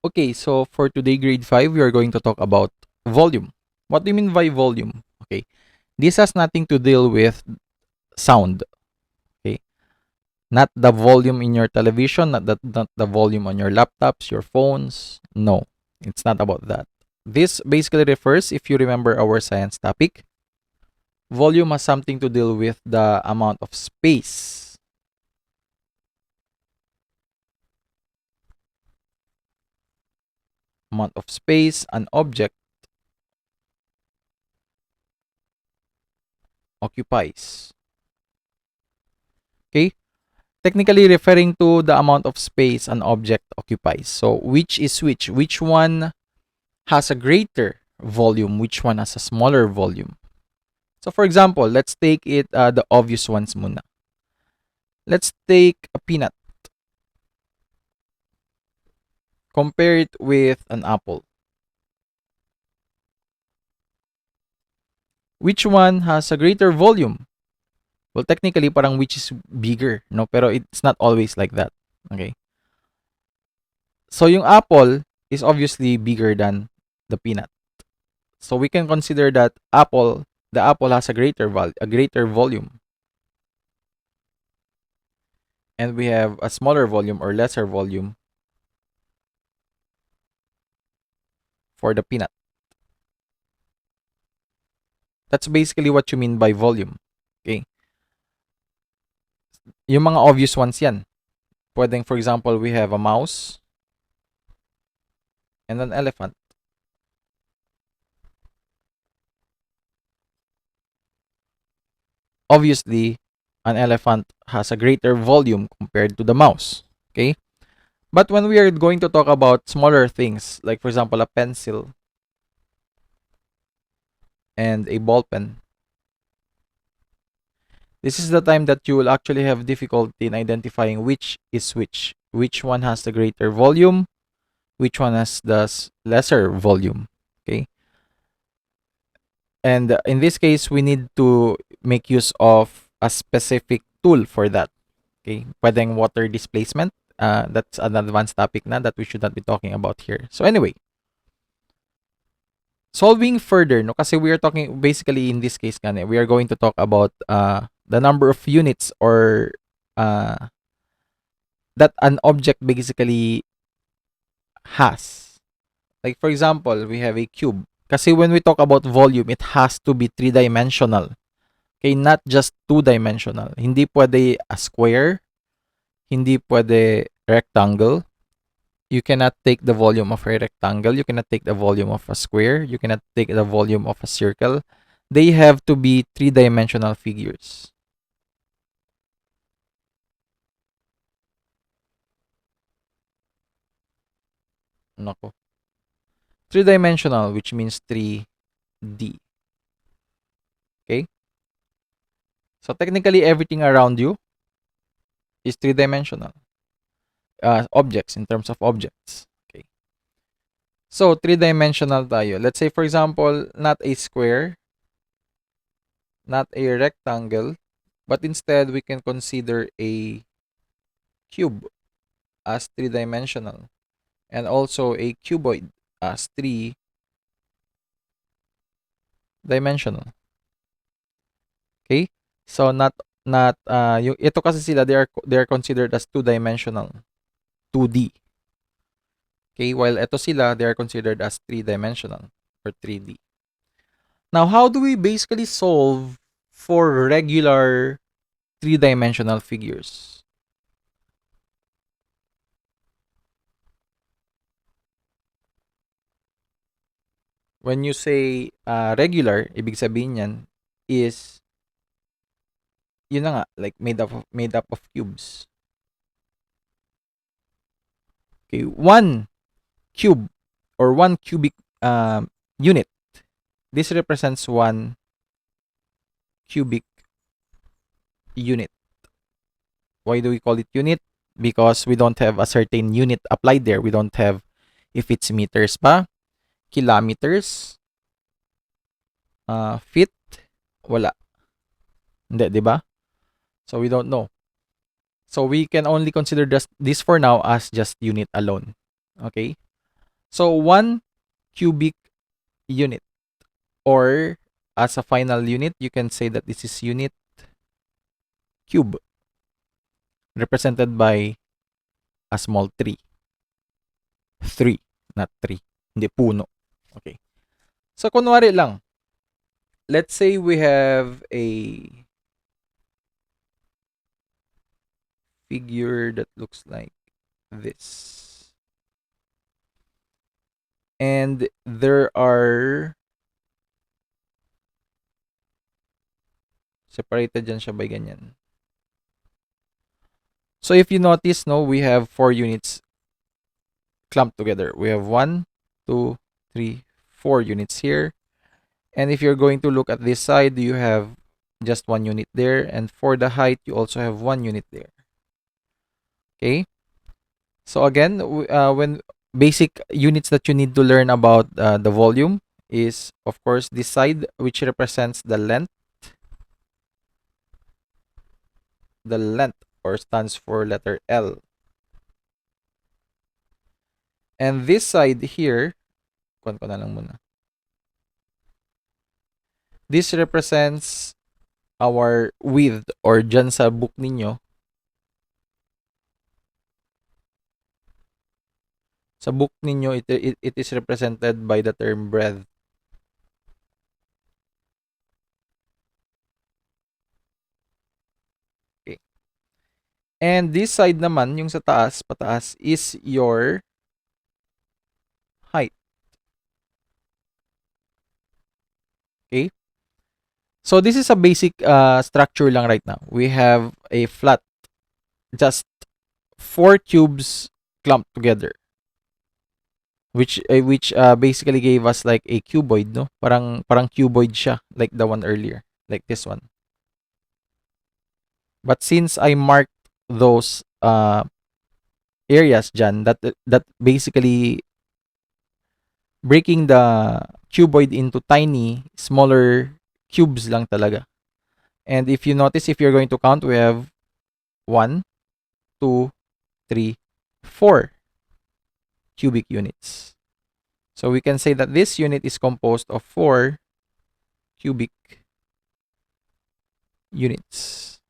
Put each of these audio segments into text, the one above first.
Okay, so for today, grade 5, we are going to talk about volume. What do you mean by volume? Okay, this has nothing to deal with sound. Okay, not the volume in your television, not the volume on your laptops, your phones. No, it's not about that. This basically refers, if you remember our science topic, volume has something to deal with the amount of space. Amount of space an object occupies. Okay, technically referring to the amount of space an object occupies. So which is which? Which one has a greater volume? Which one has a smaller volume? So for example, let's take it the obvious ones muna. Let's take a peanut. Compare it with an apple. Which one has a greater volume? Well, technically, parang which is bigger, no? Pero it's not always like that. Okay. So yung apple is obviously bigger than the peanut. So we can consider that the apple has a greater volume, and we have a smaller volume or lesser volume for the peanut. That's basically what you mean by volume. Okay? Yung mga obvious ones yan. Pwedeng, for example, we have a mouse and an elephant. Obviously, an elephant has a greater volume compared to the mouse. Okay? But when we are going to talk about smaller things, like for example, a pencil and a ball pen, this is the time that you will actually have difficulty in identifying which is which. Which one has the greater volume, which one has the lesser volume. Okay? And in this case, we need to make use of a specific tool for that. Okay? Pwedeng water displacement. That's an advanced topic na that we should not be talking about here. So anyway, solving further, no, kasi we are talking basically in this case, we are going to talk about the number of units or that an object basically has. Like for example, we have a cube. Kasi when we talk about volume, it has to be three-dimensional. Okay, not just two-dimensional. Hindi pwede a square, hindi pwede rectangle. You cannot take the volume of a rectangle. You cannot take the volume of a square. You cannot take the volume of a circle. They have to be three-dimensional figures. Nako. Three-dimensional, which means 3D. Okay? So technically, everything around you is three-dimensional. Objects, in terms of objects. Okay. So, three-dimensional tayo. Let's say, for example, not a square, not a rectangle, but instead, we can consider a cube as three-dimensional. And also a cuboid as three-dimensional. Okay? So, ito kasi sila, they are considered as two-dimensional. 2D. Okay, while ito sila, they are considered as three-dimensional or 3D. Now, how do we basically solve for regular three-dimensional figures? When you say regular, ibig sabihin yan is yun na nga, like made up of cubes. Okay, one cube or one cubic unit. This represents one cubic unit. Why do we call it unit? Because we don't have a certain unit applied there. We don't have if it's meters ba, kilometers, feet, wala. Hindi, di ba? So we don't know. So we can only consider this for now as just unit alone. Okay? So 1 cubic unit, or as a final unit, you can say that this is unit cube, represented by a small 3. 3, not 3. Hindi puno. Okay. So kunwari lang, let's say we have a figure that looks like this. And there are separated dyan siya by ganyan. So if you notice, no, we have 4 units clumped together. We have 1, 2, 3, 4 units here. And if you're going to look at this side, you have just 1 unit there. And for the height, you also have 1 unit there. Okay. So again, when basic units that you need to learn about the volume is, of course, this side, which represents the length, or stands for letter L. And this side here, kuhan ko na lang muna. This represents our width, or dyan sa book ninyo. Sa book ninyo, it is represented by the term breadth. Okay. And this side naman, yung sa taas, pataas, is your height. Okay? So this is a basic structure lang right now. We have a flat, just 4 cubes clumped together, which basically gave us like a cuboid, no? Parang cuboid siya, like the one earlier, like this one. But since I marked those areas dyan, that basically breaking the cuboid into tiny, smaller cubes lang talaga. And if you notice, if you're going to count, we have 1, 2, 3, 4 cubic units. So we can say that this unit is composed of 4 cubic units,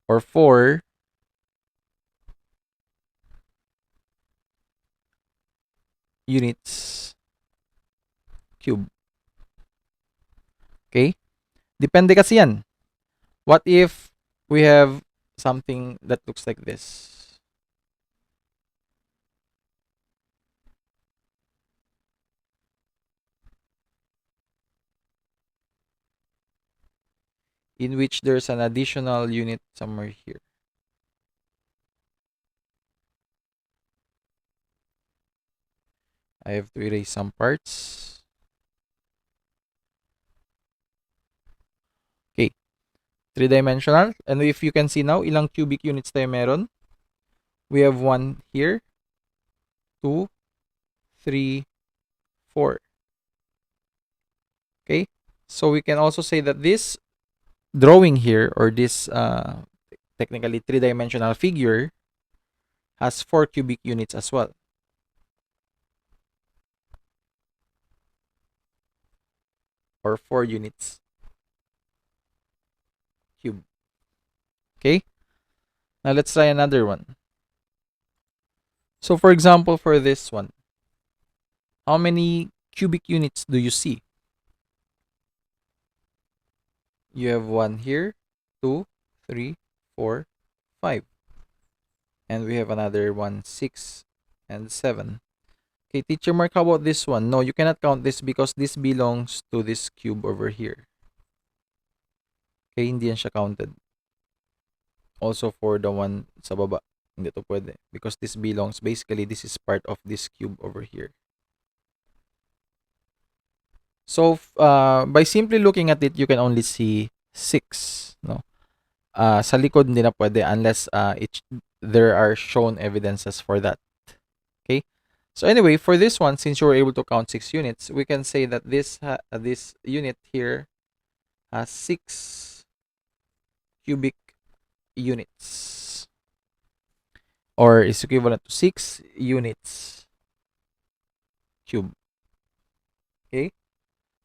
or 4 units cube. Okay? Depende kasi yan. What if we have something that looks like this? In which there's an additional unit somewhere here. I have to erase some parts. Okay. 3-dimensional. And if you can see now, ilang cubic units tayo meron? We have 1 here, 2, 3, 4. Okay? So we can also say that this drawing here, or this technically 3-dimensional figure, has 4 cubic units as well. Or 4 units cube. Okay? Now let's try another one. So for example, for this one, how many cubic units do you see? You have 1 here, 2, 3, 4, 5. And we have another 1, 6, and 7. Okay, teacher Mark, how about this one? No, you cannot count this because this belongs to this cube over here. Okay, hindi yan siya counted. Also for the one sa baba, hindi to pwede. Because this belongs, basically, this is part of this cube over here. So, by simply looking at it, you can only see 6, no? Sa likod hindi na pwede unless there are shown evidences for that. Okay? So anyway, for this one, since you were able to count 6 units, we can say that this unit here has 6 cubic units, or is equivalent to 6 units cube. Okay?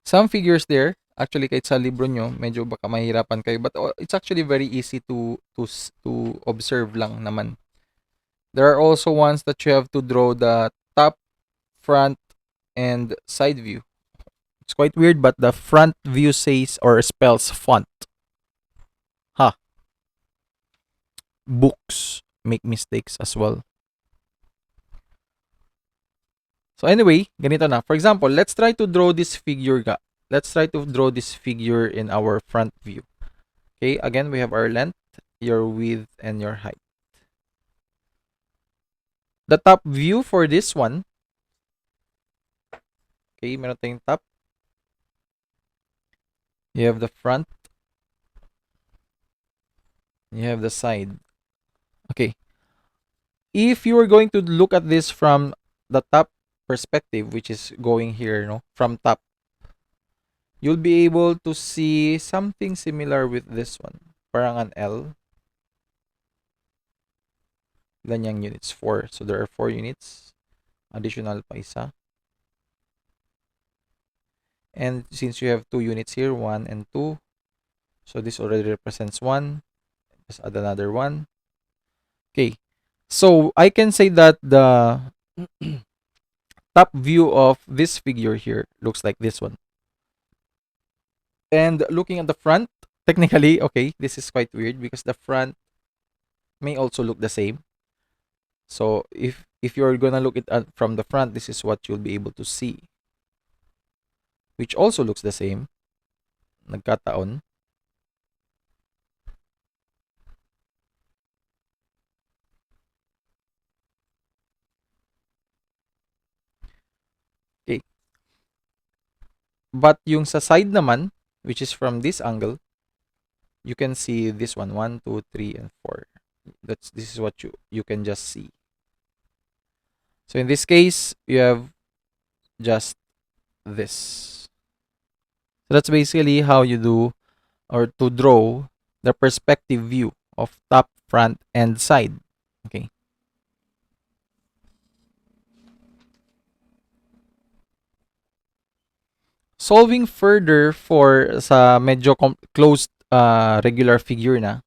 Some figures there, actually kahit sa libro nyo, medyo baka mahirapan kayo, but it's actually very easy to observe lang naman. There are also ones that you have to draw the top, front, and side view. It's quite weird, but the front view says or spells font. Ha. Books make mistakes as well. So anyway, ganito na. For example, let's try to draw this figure. Let's try to draw this figure in our front view. Okay, again, we have our length, your width, and your height. The top view for this one, okay, meron tayong top. You have the front. You have the side. Okay. If you are going to look at this from the top perspective, which is going here, no, from top, you'll be able to see something similar with this one. Parang an L. Ilan yung units? 4. So there are 4 units. Additional pa isa. And since you have 2 units here, 1 and 2, so this already represents 1. Just add another 1. Okay. So I can say that the top view of this figure here looks like this one. And looking at the front, technically, okay, this is quite weird because the front may also look the same. So if you're gonna look at from the front, this is what you'll be able to see, which also looks the same. Nagkataon. Okay. But yung sa side naman, which is from this angle, you can see this one, 1, 2, 3, and 4. This is what you can just see. So in this case, you have just this. So that's basically how you do or to draw the perspective view of top, front, and side. Okay. Solving further for sa medyo closed regular figure na.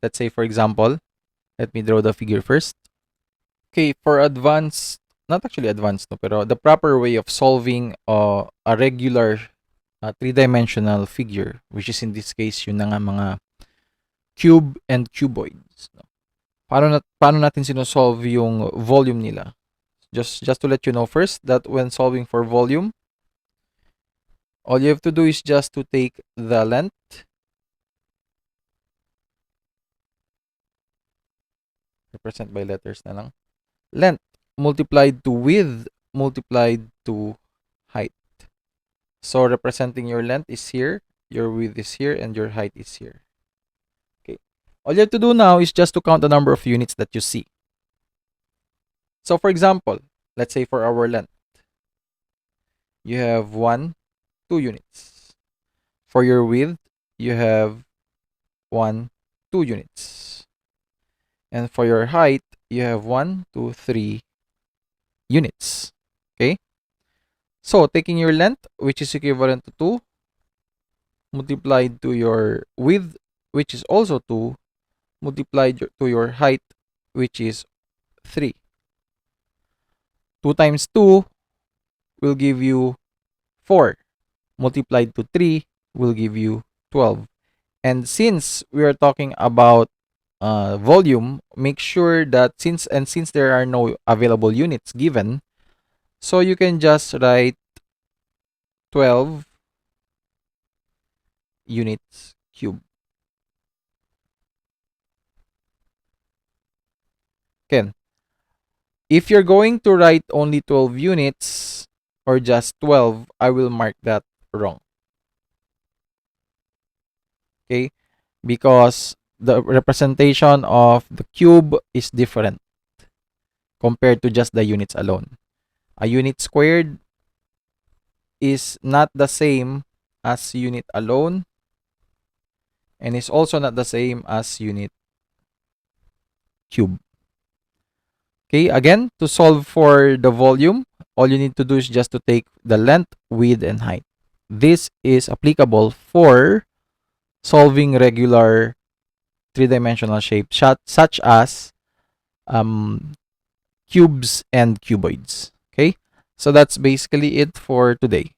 Let's say for example, let me draw the figure first. Okay, for advanced, not actually advanced, no, pero the proper way of solving a regular three-dimensional figure, which is in this case yun na nga mga cube and cuboids. No? Paano natin sinosolve yung volume nila? Just to let you know first that when solving for volume, all you have to do is just to take the length, represent by letters na lang, length multiplied to width multiplied to height. So representing your length is here, your width is here, and your height is here. Okay. All you have to do now is just to count the number of units that you see. So for example, let's say for our length, you have 1, 2 units. For your width, you have 1, 2 units. And for your height, you have 1, 2, 3 units. Okay? So, taking your length, which is equivalent to 2, multiplied to your width, which is also 2, multiplied to your height, which is 3. 2 times 2 will give you 4. Multiplied to 3 will give you 12. And since we are talking about volume, make sure that since there are no available units given, so you can just write 12 units cube. Ken, if you're going to write only 12 units or just 12, I will mark that wrong. Okay? Because the representation of the cube is different compared to just the units alone. A unit squared is not the same as unit alone and is also not the same as unit cube. Okay, again, to solve for the volume, all you need to do is just to take the length, width, and height. This is applicable for solving regular three-dimensional shapes such as cubes and cuboids. Okay, so that's basically it for today.